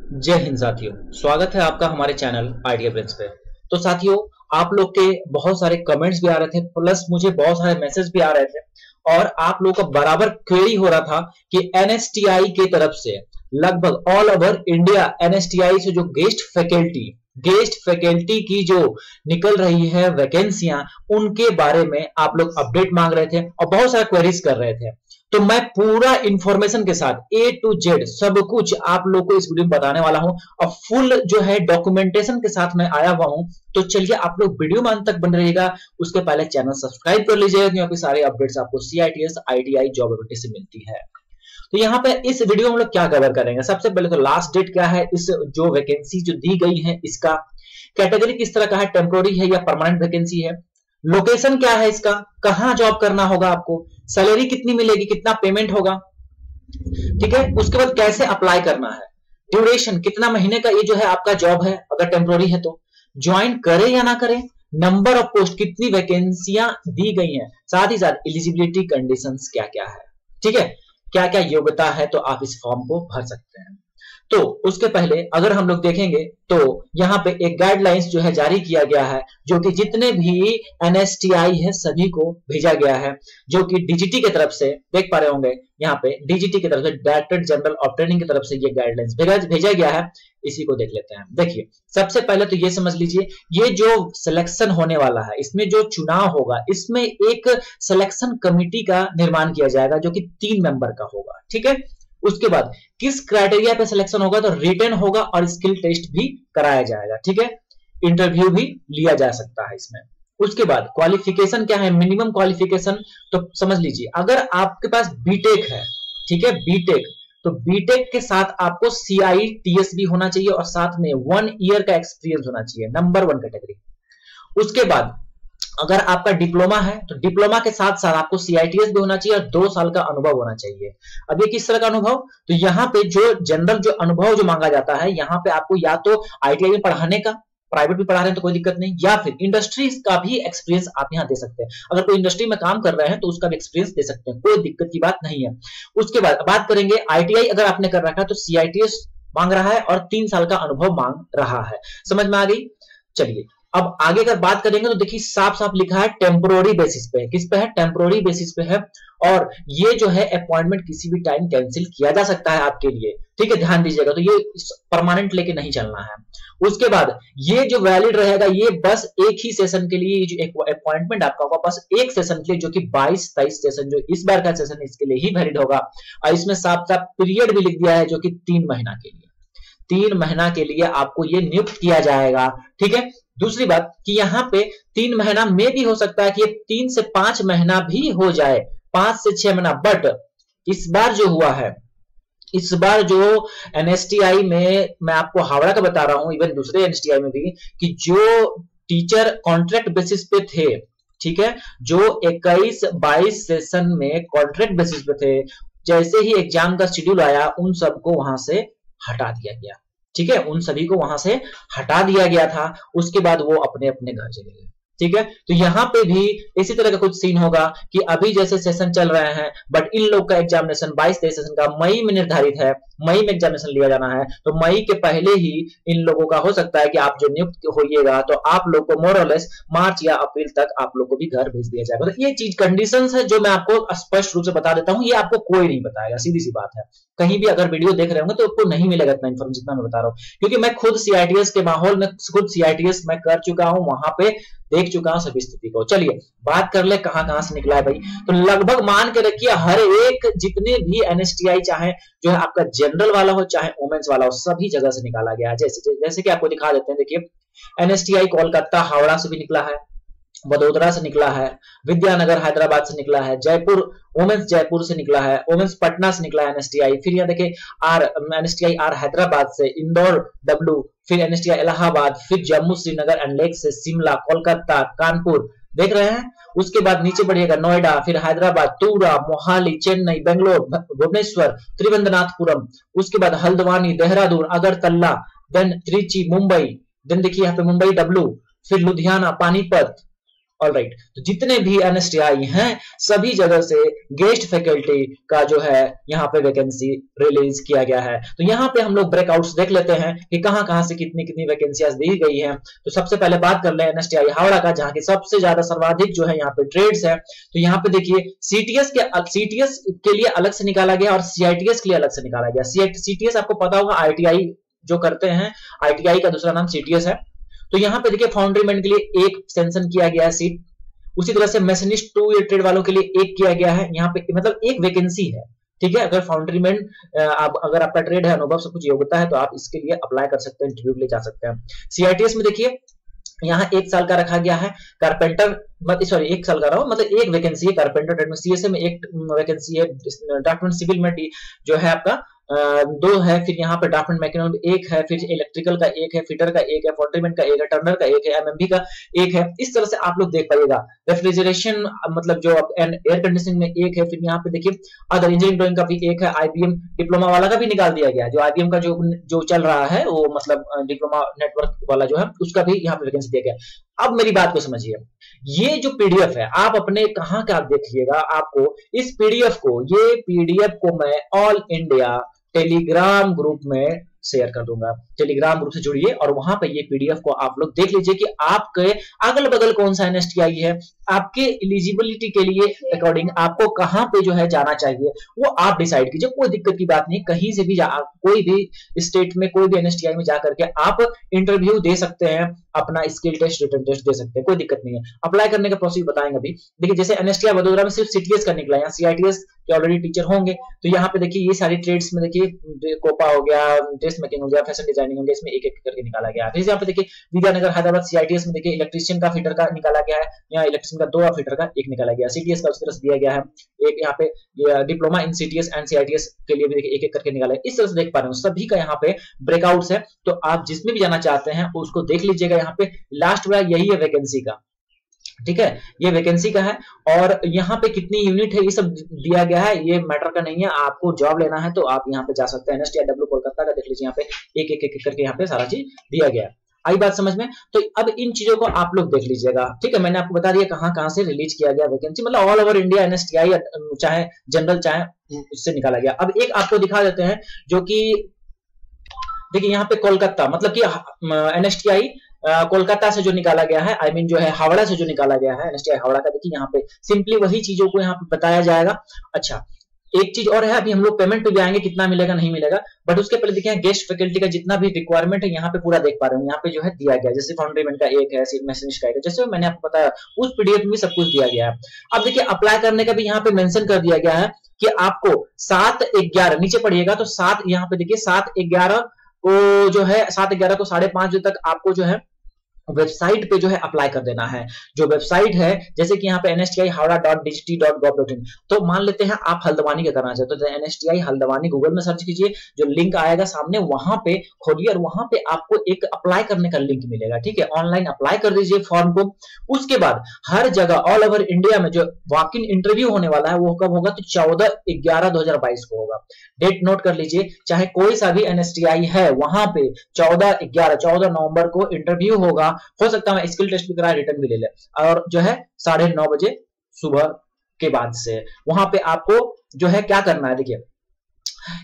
जय हिंद साथियों, स्वागत है आपका हमारे चैनल आइडिया ब्रेन्स पे। तो साथियों, आप लोग के बहुत सारे कमेंट्स भी आ रहे थे, प्लस मुझे बहुत सारे मैसेज भी आ रहे थे और आप लोगों का बराबर क्वेरी हो रहा था कि एनएसटीआई की तरफ से लगभग ऑल ओवर इंडिया एनएसटीआई से जो गेस्ट फैकल्टी की जो निकल रही है वैकेंसियां, उनके बारे में आप लोग अपडेट मांग रहे थे और बहुत सारे क्वेरीज कर रहे थे। तो मैं पूरा इंफॉर्मेशन के साथ A to Z सब कुछ आप लोग को इस वीडियो में बताने वाला हूं और फुल जो है डॉक्यूमेंटेशन के साथ मैं आया हुआ हूं। तो चलिए आप लोग वीडियो में अंत तक बन रहिएगा। उसके पहले चैनल सब्सक्राइब कर लीजिएगा क्योंकि सारे अपडेट्स आपको CITS ITI जॉब अपडेट से मिलती है। तो यहाँ पे इस वीडियो में हम लोग क्या कवर करेंगे, सबसे पहले तो लास्ट डेट क्या है, इस जो वैकेंसी जो दी गई है इसका कैटेगरी किस तरह का है, टेम्पोररी है या परमानेंट वैकेंसी है, लोकेशन क्या है इसका, कहां जॉब करना होगा आपको, सैलरी कितनी मिलेगी, कितना पेमेंट होगा, ठीक है। उसके बाद कैसे अप्लाई करना है, ड्यूरेशन कितना महीने का ये जो है आपका जॉब है, अगर टेम्पोररी है तो ज्वाइन करे या ना करे, नंबर ऑफ पोस्ट कितनी वैकेंसियां दी गई हैं, साथ ही साथ एलिजिबिलिटी कंडीशंस क्या क्या है, ठीक है, क्या क्या योग्यता है तो आप इस फॉर्म को भर सकते हैं। तो उसके पहले अगर हम लोग देखेंगे तो यहाँ पे एक गाइडलाइंस जो है जारी किया गया है, जो कि जितने भी एनएसटीआई है सभी को भेजा गया है, जो कि डीजीटी की तरफ से देख पा रहे होंगे, यहाँ पे डीजीटी की तरफ से डायरेक्टर जनरल ऑफ ट्रेनिंग की तरफ से ये गाइडलाइंस भेजा गया है। इसी को देख लेते हैं। देखिए, सबसे पहले तो ये समझ लीजिए, ये जो सिलेक्शन होने वाला है, इसमें जो चुनाव होगा, इसमें एक सिलेक्शन कमिटी का निर्माण किया जाएगा जो कि 3 मेंबर का होगा, ठीक है। उसके बाद किस क्राइटेरिया पे सिलेक्शन होगा, तो रिटन होगा और स्किल टेस्ट भी कराया जाएगा, ठीक है, इंटरव्यू भी लिया जा सकता है इसमें। उसके बाद क्वालिफिकेशन क्या है, मिनिमम क्वालिफिकेशन तो समझ लीजिए, अगर आपके पास बीटेक है, ठीक है, बीटेक, तो बीटेक के साथ आपको CITS भी होना चाहिए और साथ में 1 ईयर का एक्सपीरियंस होना चाहिए, नंबर 1 कैटेगरी। उसके बाद अगर आपका डिप्लोमा है तो डिप्लोमा के साथ साथ आपको CITS भी होना चाहिए और 2 साल का अनुभव होना चाहिए। अब ये किस तरह का अनुभव, तो यहाँ पे जो जनरल जो अनुभव जो मांगा जाता है, यहाँ पे आपको या तो ITI में पढ़ाने का, प्राइवेट भी पढ़ा रहे हैं तो कोई दिक्कत नहीं, या फिर इंडस्ट्री का भी एक्सपीरियंस आप यहाँ दे सकते हैं। अगर कोई इंडस्ट्री में काम कर रहे हैं तो उसका भी एक्सपीरियंस दे सकते हैं, कोई दिक्कत की बात नहीं है। उसके बाद बात करेंगे ITI अगर आपने कर रखा है तो CITS मांग रहा है और 3 साल का अनुभव मांग रहा है। समझ में आ गई। चलिए अब आगे अगर बात करेंगे तो देखिए साफ साफ लिखा है टेम्पोररी बेसिस पे है, किस पे है, टेम्पोररी बेसिस पे है, और ये जो है अपॉइंटमेंट किसी भी टाइम कैंसिल किया जा सकता है आपके लिए, ठीक है, ध्यान दीजिएगा। तो ये परमानेंट लेके नहीं चलना है। उसके बाद ये जो वैलिड रहेगा, ये बस एक ही सेशन के लिए, जो एक अपॉइंटमेंट आपका होगा बस एक सेशन के लिए, जो कि 22-23 सेशन जो इस बार का सेशन इसके लिए ही वैलिड होगा। और इसमें साफ साफ पीरियड भी लिख दिया है जो कि 3 महीना के लिए, 3 महीना के लिए आपको ये नियुक्त किया जाएगा, ठीक है। दूसरी बात कि यहाँ पे 3 महीना में भी हो सकता है कि ये 3 से 5 महीना भी हो जाए, 5 से 6 महीना। बट इस बार जो हुआ है, इस बार जो एनएसटीआई में, मैं आपको हावड़ा का बता रहा हूं, इवन दूसरे एनएसटीआई में भी, कि जो टीचर कॉन्ट्रैक्ट बेसिस पे थे, ठीक है, जो 21-22 सेशन में कॉन्ट्रैक्ट बेसिस पे थे, जैसे ही एग्जाम का शेड्यूल आया उन सबको वहां से हटा दिया गया, ठीक है, उन सभी को वहां से हटा दिया गया था। उसके बाद वो अपने अपने घर चले गए, ठीक है। तो यहाँ पे भी इसी तरह का कुछ सीन होगा कि अभी जैसे सेशन चल रहे हैं, बट इन लोग का एग्जामिनेशन 22-23 सेशन का मई में निर्धारित है, मई में एग्जामिनेशन लिया जाना है। तो मई के पहले ही इन लोगों का हो सकता है कि आप जो नियुक्त होइएगा तो आप लोग को मोर और लेस मार्च या अप्रैल तक आप लोग को भी घर भेज दिया जाएगा। तो ये चीज कंडीशंस है जो मैं आपको स्पष्ट रूप से बता देता हूँ, ये आपको कोई नहीं बताएगा, सीधी सी बात है। कहीं भी अगर वीडियो देख रहे होंगे तो आपको नहीं मिलेगा इतना इन्फॉर्मेशन जितना मैं बता रहा हूँ, क्योंकि मैं खुद CITS के माहौल में, खुद CITS मैं कर चुका हूँ, वहां पे देख चुका हूं सभी स्थिति को। चलिए बात कर ले कहां से निकला है भाई। तो लगभग मान के रखिए हर एक जितने भी एनएसटीआई, चाहे जो है आपका जनरल वाला हो चाहे वुमेन्स वाला हो, सभी जगह से निकाला गया है। जैसे कि आपको दिखा देते हैं, देखिए एनएसटीआई कोलकाता हावड़ा से भी निकला है, वडोदरा से निकला है, विद्यानगर हैदराबाद से निकला है, जयपुर वुमेन्स जयपुर से निकला है, वुमेन्स पटना से निकला है एनएसटीआई। फिर यहाँ देखिए एनएसटीआई आर हैदराबाद से, इंदौर W, फिर एनएसटीआई इलाहाबाद, फिर जम्मू श्रीनगर एंड लेक से, शिमला, कोलकाता, कानपुर, देख रहे हैं। उसके बाद नीचे बढ़िएगा नोएडा, फिर हैदराबाद, तुरा, मोहाली, चेन्नई, बेंगलोर, भुवनेश्वर, त्रिवेंद्रनाथपुरम, उसके बाद हल्द्वानी, देहरादून, अगरतला, देन त्रिची, मुंबई, देन देखिए यहाँ पे मुंबई W, फिर लुधियाना, पानीपत, ऑलराइट, तो जितने भी एनएसटीआई हैं सभी जगह से गेस्ट फैकल्टी का जो है यहाँ पे वैकेंसी रिलीज किया गया है। तो यहाँ पे हम लोग ब्रेकआउट्स देख लेते हैं कि कहां से कितनी कितनी वैकेंसियां दी गई हैं। तो सबसे पहले बात कर ले एनएसटीआई हावड़ा का, जहां की सबसे ज्यादा सर्वाधिक जो है यहाँ पे ट्रेड्स है। तो यहाँ पे देखिए सीटीएस के लिए अलग से निकाला गया और सीआईटीएस के लिए अलग से निकाला गया। सीटीएस आपको पता होगा आईटीआई जो करते हैं, आईटीआई का दूसरा नाम सीटीएस है। तो यहाँ पे देखिए फाउंड्रीमैन के लिए एक सेंशन किया गया है सीट, उसी तरह से मैशनिस्ट 2 ईयर ट्रेड वालों के लिए एक किया गया है। यहाँ पे मतलब एक वैकेंसी है, ठीक है। अगर फाउंड्रीमैन अगर आपका ट्रेड है, अनुभव सब कुछ योग्यता है, तो आप इसके लिए अप्लाई कर सकते हैं, इंटरव्यू के लिए जा सकते हैं। सीआईटीएस में देखिए यहाँ 1 साल का रखा गया है। कारपेंटर सॉरी 1 साल का रहा मतलब एक वैकेंसी है कारपेंटर ट्रेड में। सीएसए में एक वैकेंसी है, ड्राफ्टमैन सिविल में जो है आपका 2 है, फिर यहाँ पे ड्राफ्टमैन मैकेनिकल में 1 है, फिर इलेक्ट्रिकल का 1 है, फिटर का 1 है, फाउंड्रीमैन का 1 है, टर्नर का 1 है, एमएमबी का 1 है। इस तरह से आप लोग देख पाइएगा। रेफ्रिजरेशन मतलब जो एयर कंडीशनिंग में 1 है, फिर यहाँ पे देखिए अदर इंजीनियरिंग ड्राइंग का भी 1 है, आईबीएम डिप्लोमा वाला का भी निकाल दिया गया है। जो आईबीएम का जो चल रहा है वो मतलब डिप्लोमा नेटवर्क वाला जो है उसका भी यहाँ पे वैकेंसी दिया गया। अब मेरी बात को समझिए, ये जो पीडीएफ है आप अपने कहाँ का देखिएगा, आपको इस पीडीएफ को, ये पीडीएफ को मैं ऑल इंडिया टेलीग्राम ग्रुप में शेयर कर दूंगा। टेलीग्राम ग्रुप से जुड़िए और वहां पे ये पीडीएफ को आप लोग देख लीजिए कि आपके अगल बगल कौन सा एनएसटीआई है, आपके एलिजिबिलिटी के लिए अकॉर्डिंग आपको कहां पे जो है जाना चाहिए वो आप डिसाइड कीजिए। कोई दिक्कत की बात नहीं, कहीं से भी कोई भी स्टेट में कोई भी एनएसटीआई में जाकर के आप इंटरव्यू दे सकते हैं, अपना स्किल टेस्ट रिटन टेस्ट दे सकते हैं, कोई दिक्कत नहीं है। अप्लाई करने का प्रोसेस बताएंगे अभी। देखिए जैसे एनएसटीआई वडोदरा में सिर्फ सीटीएस का निकला, यहाँ सीआईटीएस के ऑलरेडी टीचर होंगे। तो यहाँ पे देखिए ये सारी ट्रेड्स में देखिए कोपा हो गया, ड्रेस मेकिंग हो गया, फैशन डिजाइनिंग हो गया, इसमें एक एक करके निकाला गया। फिर यहाँ पे देखिए विद्यानगर हैदराबाद सीआईटीएस में देखिए इलेक्ट्रीशियन का फिटर का निकाला गया है, यहाँ इलेक्ट्रीशियन का 2 और फिटर का 1 निकाला गया। सीटीएस का उस तरह से दिया गया है एक, यहाँ पे diploma in CTS and CITS के लिए भी देखिए एक एक करके निकाला है। इस तरह से देख पा रहे हो सभी का यहाँ पे ब्रेकआउट्स है। तो आप जिसमें भी जाना चाहते हैं उसको देख लीजिएगा। यहाँ पे लास्ट वाला यही है वैकेंसी का, ठीक है, ये वैकेंसी का है और यहाँ पे कितनी यूनिट है ये सब दिया गया है, ये मैटर का नहीं है। आपको जॉब लेना है तो आप यहाँ पे जा सकते हैं। एनएसटीआई कोलकाता का देख लीजिए, यहाँ पे एक एक करके यहाँ पे सारा चीज दिया गया है। आई बात समझ में? तो अब इन चीजों को आप लोग देख लीजिएगा, ठीक है। मैंने आपको बता दिया कहां से रिलीज किया गया वैकेंसी, मतलब ऑल ओवर इंडिया एनएसटीआई चाहे जनरल चाहे उससे निकाला गया। अब एक आपको दिखा देते हैं जो कि देखिए यहाँ पे कोलकाता मतलब कि एनएसटीआई कोलकाता से जो निकाला गया है, आई मीन जो है हावड़ा से जो निकाला गया है एनएसटीआई हावड़ा का। देखिए यहाँ पे सिंपली वही चीजों को यहाँ पे बताया जाएगा। अच्छा एक चीज और है, अभी हम लोग पेमेंट पे भी आएंगे, कितना मिलेगा नहीं मिलेगा, बट उसके पहले देखिए गेस्ट फैकल्टी का जितना भी रिक्वायरमेंट है यहाँ पे पूरा देख पा रहे हैं। यहाँ पे जो है दिया गया, जैसे फाउंड्रीमैन का 1 है, मैशनिस्ट का 1 है, जैसे मैंने आपको बताया उस पीडीएफ में सब कुछ दिया गया है। अब देखिए अप्लाई करने का भी यहाँ पे मेंशन कर दिया गया है कि आपको 7/11 नीचे पढ़िएगा तो 7 यहाँ पे देखिए 7/11 को जो है 7/11 को 5:30 बजे तक आपको जो है वेबसाइट पे जो है अप्लाई कर देना है। जो वेबसाइट है जैसे कि यहाँ पे nsti-howrah.dgt.gov.in, तो मान लेते हैं आप हल्द्वानी का करना चाहते हो तो NSTI हल्द्वानी गूगल में सर्च कीजिए, जो लिंक आएगा सामने वहां पे खोलिए और वहां पे आपको एक अप्लाई करने का लिंक मिलेगा, ठीक है। ऑनलाइन अप्लाई कर दीजिए फॉर्म को। उसके बाद हर जगह ऑल ओवर इंडिया में जो वॉक इन इंटरव्यू होने वाला है वो कब होगा, तो 14/11/2022 को होगा। डेट नोट कर लीजिए, चाहे कोई सा भी NSTI है वहां पे 14 नवंबर को इंटरव्यू होगा। हो सकता है स्किल टेस्ट भी कराए, रिटर्न भी ले ले, और जो है 9:30 बजे सुबह के बाद से वहां पे आपको जो है क्या करना है। देखिए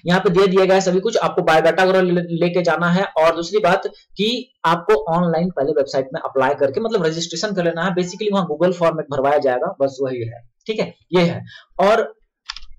यहाँ पे दे दिया गया है सभी कुछ, आपको बायोडाटा वगैरह लेके जाना है। और दूसरी बात कि आपको ऑनलाइन पहले वेबसाइट में अप्लाई करके मतलब रजिस्ट्रेशन कर लेना है। बेसिकली वहां गूगल फॉर्म में भरवाया जाएगा, बस वही है, ठीक है, ये है। और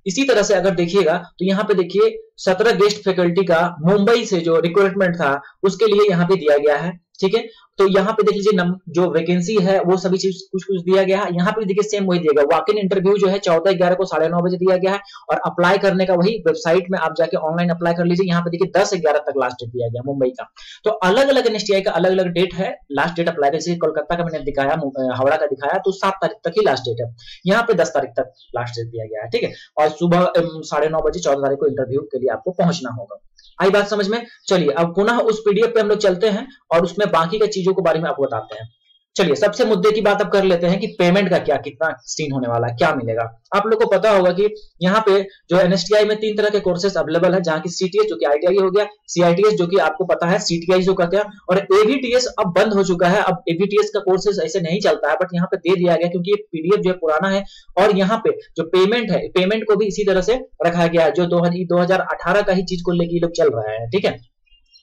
इसी तरह से अगर देखिएगा तो यहाँ पे देखिए 17 गेस्ट फैकल्टी का मुंबई से जो रिक्रूटमेंट था उसके लिए यहाँ पे दिया गया है, ठीक है। तो यहाँ पे देख लीजिए जो वैकेंसी है वो सभी चीज कुछ कुछ दिया गया है। यहाँ पे देखिए सेम वही दिया गया, वॉक इन इंटरव्यू जो है 14/11 को 9:30 बजे दिया गया है और अप्लाई करने का वही वेबसाइट में आप जाके ऑनलाइन अप्लाई कर लीजिए। यहाँ पे देखिए 10/11 तक लास्ट डेट दिया गया मुंबई का। तो अलग अलग एनएसटीआई का अलग अलग डेट है लास्ट डेट अप्लाई, जैसे कोलकाता का मैंने दिखाया, हावड़ा का दिखाया तो 7 तारीख तक ही लास्ट डेट है। यहाँ पे 10 तारीख तक लास्ट डेट दिया गया है, ठीक है। और सुबह 9:30 बजे 14 तारीख को इंटरव्यू के लिए आपको पहुंचना होगा। आई बात समझ में? चलिए अब पुनः उस पीडीएफ पे हम लोग चलते हैं और उसमें बाकी के चीजों के बारे में आपको बताते हैं। चलिए सबसे मुद्दे की बात अब कर लेते हैं कि पेमेंट का क्या कितना सीन होने वाला है, क्या मिलेगा। आप लोग को पता होगा कि यहाँ पे जो एनएसटीआई में 3 तरह के कोर्सेज अवेलेबल है, जहाँ की सीटीएस जो कि आईटीआई हो गया, सीआईटीएस जो कि आपको पता है सीटीआई जो का क्या, और एवीटीएस अब बंद हो चुका है। अब एवीटीएस का कोर्सेज ऐसे नहीं चलता है, बट यहाँ पे दे दिया गया क्योंकि ये पीडीएफ जो है पुराना है, और यहाँ पे जो पेमेंट है, पेमेंट को भी इसी तरह से रखा गया है जो 2018 का ही चीज को लेकर लोग चल रहा है, ठीक है।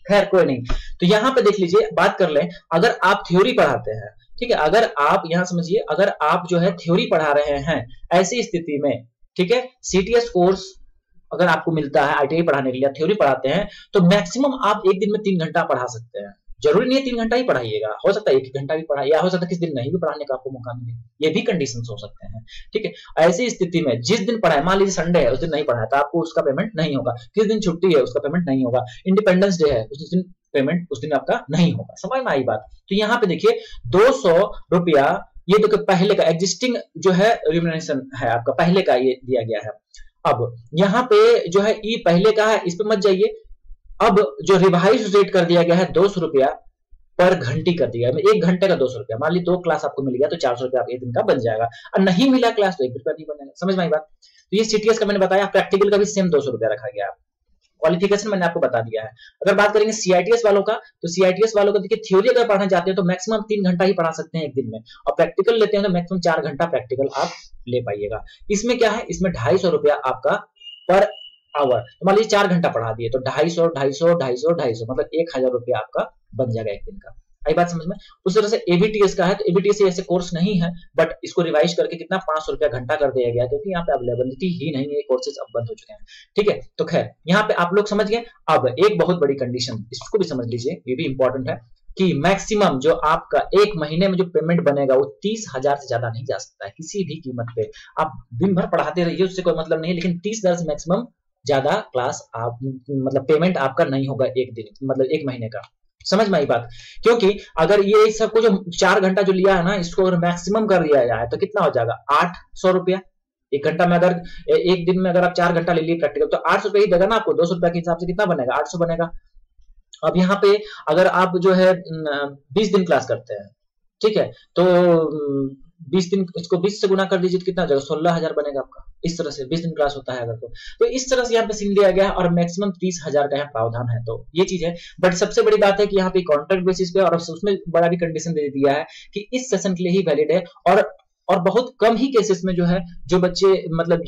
खैर कोई नहीं, तो यहाँ पे देख लीजिए, बात कर लें, अगर आप थ्योरी पढ़ाते हैं, ठीक है, अगर आप यहां समझिए, अगर आप जो है थ्योरी पढ़ा रहे हैं, ऐसी स्थिति में, ठीक है, सीटीएस कोर्स अगर आपको मिलता है आईटीआई पढ़ाने के लिए, थ्योरी पढ़ाते हैं, तो मैक्सिमम आप एक दिन में 3 घंटा पढ़ा सकते हैं। जरूरी नहीं है 3 घंटा ही पढ़ाइएगा, हो सकता है 1 घंटा भी पढ़ाइए, या हो सकता है किस दिन नहीं भी पढ़ाने का आपको मौका मिले, ये भी कंडीशंस हो सकते हैं, ठीक है। ऐसी स्थिति में जिस दिन पढ़ाए, मान लीजिए संडे है, उस दिन नहीं पढ़ाया तो आपको उसका पेमेंट नहीं होगा, किस दिन छुट्टी है उसका पेमेंट नहीं होगा, इंडिपेंडेंस डे है उस दिन पेमेंट उस दिन आपका नहीं होगा। समझ में आई बात। तो यहाँ पे देखिए 200 रुपया, ये देखो पहले का एग्जिस्टिंग जो है रिम्यूनरेशन है आपका, पहले का ये दिया गया है। अब यहाँ पे जो है ये पहले का है, इस पे मत जाइए। अब जो रिवाइज रेट कर दिया गया है 200 रुपया पर घंटी कर दिया है, 1 घंटे का 200 रुपया। मान ली 2 क्लास आपको मिल गया तो 400 रुपया आप 1 दिन का बन जाएगा, और नहीं मिला क्लास तो 1 रुपया नहीं बनेगा। समझ में आई बात। तो ये सीटीएस का मैंने बताया, प्रैक्टिकल का भी सेम 200 रुपया रखा गया है। क्वालिफिकेशन मैंने आपको बता दिया है। अगर बात करेंगे सीआईटीएस वालों का, तो सीआईटीएस वालों का देखिए थ्योरी अगर पढ़ना चाहते हैं तो मैक्सिमम 3 घंटा ही पढ़ा सकते हैं एक दिन में, और प्रैक्टिकल लेते हैं तो मैक्सिमम 4 घंटा प्रैक्टिकल आप ले पाइएगा। इसमें क्या है, इसमें 250 रुपया आपका पर आवर, तो मान लीजिए 4 घंटा पढ़ा दिए तो 250 मतलब 1000 रुपया आपका बन जाएगा एक दिन का। आई बात समझ में। उस तरह से एवीटीएस का है, तो एवीटीएस ऐसे कोर्स नहीं है, बट इसको रिवाइज करके कितना 500 रुपया घंटा कर दिया गया, क्योंकि यहाँ पे अवेलेबिलिटी ही नहीं है, कोर्सेज अब बंद हो चुके हैं, ठीक है। तो खैर यहाँ पे आप लोग समझ गए। अब एक बहुत बड़ी कंडीशन, इसको भी समझ लीजिए, ये भी इंपॉर्टेंट है कि मैक्सिमम जो आपका एक महीने में जो पेमेंट बनेगा वो 30,000 से ज्यादा नहीं जा सकता है किसी भी कीमत पे। आप दिन भर पढ़ाते रहिए, उससे कोई मतलब नहीं है, लेकिन 30,000 से मैक्सिमम ज्यादा क्लास आप मतलब पेमेंट आपका नहीं होगा एक दिन, मतलब एक महीने का। समझ में आई बात। क्योंकि अगर ये सबको जो 4 घंटा जो लिया है ना, इसको अगर मैक्सिमम कर दिया जाए तो कितना हो जाएगा, 800 रुपया 1 घंटा में। अगर एक दिन में अगर आप 4 घंटा ले लिए प्रैक्टिकल, तो 800 रुपया ही देगा ना आपको। 200 रुपया के हिसाब से कितना बनेगा, 800 बनेगा। अब यहाँ पे अगर आप जो है 20 दिन क्लास करते हैं, ठीक है, तो 20 दिन, इसको 20 से गुना कर दीजिए तो कितना हो जाएगा, 16,000 बनेगा आपका। इस तरह से 20 दिन क्लास होता है अगर तो इस तरह से यहाँ पे सीन दिया गया है, और मैक्सिमम 30,000 का यहाँ प्रावधान है। तो ये चीज है, बट सबसे बड़ी बात है कि यहाँ पे कॉन्ट्रैक्ट बेसिस पे, और उसमें बड़ा भी कंडीशन दे दिया है कि इस सेशन के लिए ही वैलिड है, और बहुत कम ही केसेस में जो है, जो बच्चे मतलब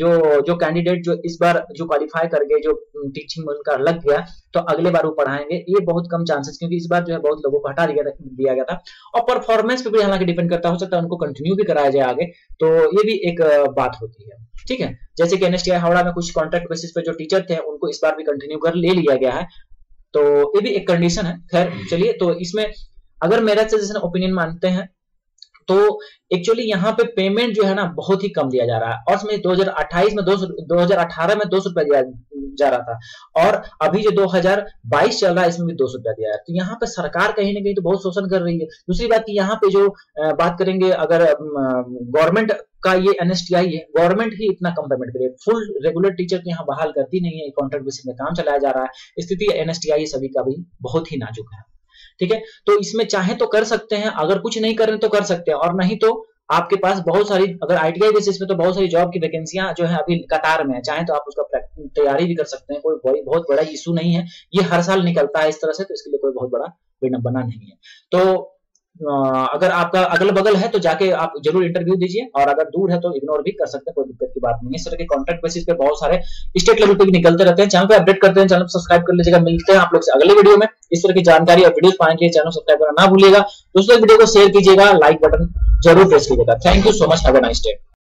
जो कैंडिडेट जो इस बार जो क्वालिफाई कर गए, जो टीचिंग में उनका लग गया, तो अगले बार वो पढ़ाएंगे। ये बहुत कम चांसेस, क्योंकि इस बार जो है बहुत लोगों को हटा दिया गया था, और परफॉर्मेंस पे भी हालांकि डिपेंड करता, हो सकता है उनको कंटिन्यू भी कराया जाए आगे। तो ये भी एक बात होती है, ठीक है। जैसे कि एनएसटीआई हावड़ा में कुछ कॉन्ट्रैक्ट बेसिस पे जो टीचर थे उनको इस बार भी कंटिन्यू कर ले लिया गया है, तो ये भी एक कंडीशन है। खैर चलिए, तो इसमें अगर मेरा सजेशन ओपिनियन मानते हैं तो एक्चुअली यहाँ पे पेमेंट जो है ना बहुत ही कम दिया जा रहा है, और इसमें 2018 में 200 रुपया दिया जा रहा था, और अभी जो 2022 चल रहा है इसमें भी 200 रुपया दिया है। तो यहाँ पे सरकार कहीं ना कहीं तो बहुत शोषण कर रही है। दूसरी बात की यहाँ पे जो बात करेंगे, अगर गवर्नमेंट का ये एनएसटीआई है, गवर्नमेंट ही इतना कम पेमेंट करे, फुल रेगुलर टीचर को यहाँ बहाल करती नहीं है, कॉन्ट्रैक्ट बेसिस में काम चलाया जा रहा है। स्थिति एनएसटीआई सभी का भी बहुत ही नाजुक है, ठीक है। तो इसमें चाहे तो कर सकते हैं, अगर कुछ नहीं करें तो कर सकते हैं, और नहीं तो आपके पास बहुत सारी, अगर आईटीआई बेसिस पे तो बहुत सारी जॉब की वैकेंसियां जो है अभी कतार में है, चाहे तो आप उसका तैयारी भी कर सकते हैं, कोई बहुत बड़ा इशू नहीं है, ये हर साल निकलता है इस तरह से, तो इसके लिए कोई बहुत बड़ा बना नहीं है। तो अगर आपका अगल बगल है तो जाके आप जरूर इंटरव्यू दीजिए, और अगर दूर है तो इग्नोर भी कर सकते हैं, कोई दिक्कत की बात नहीं है। इस तरह के कॉन्ट्रैक्ट बेसिस पे बहुत सारे स्टेट लेवल पे भी निकलते रहते हैं। चैनल पे अपडेट करते हैं, चैनल सब्सक्राइब कर लीजिएगा। मिलते हैं आप लोग से अगले वीडियो में। इस तरह की जानकारी और वीडियोस पाने के लिए चैनल सब्सक्राइब करना ना भूलिएगा। दोस्तों वीडियो को शेयर कीजिएगा, लाइक बटन जरूर प्रेस कीजिएगा। Thank you so much, have a nice day.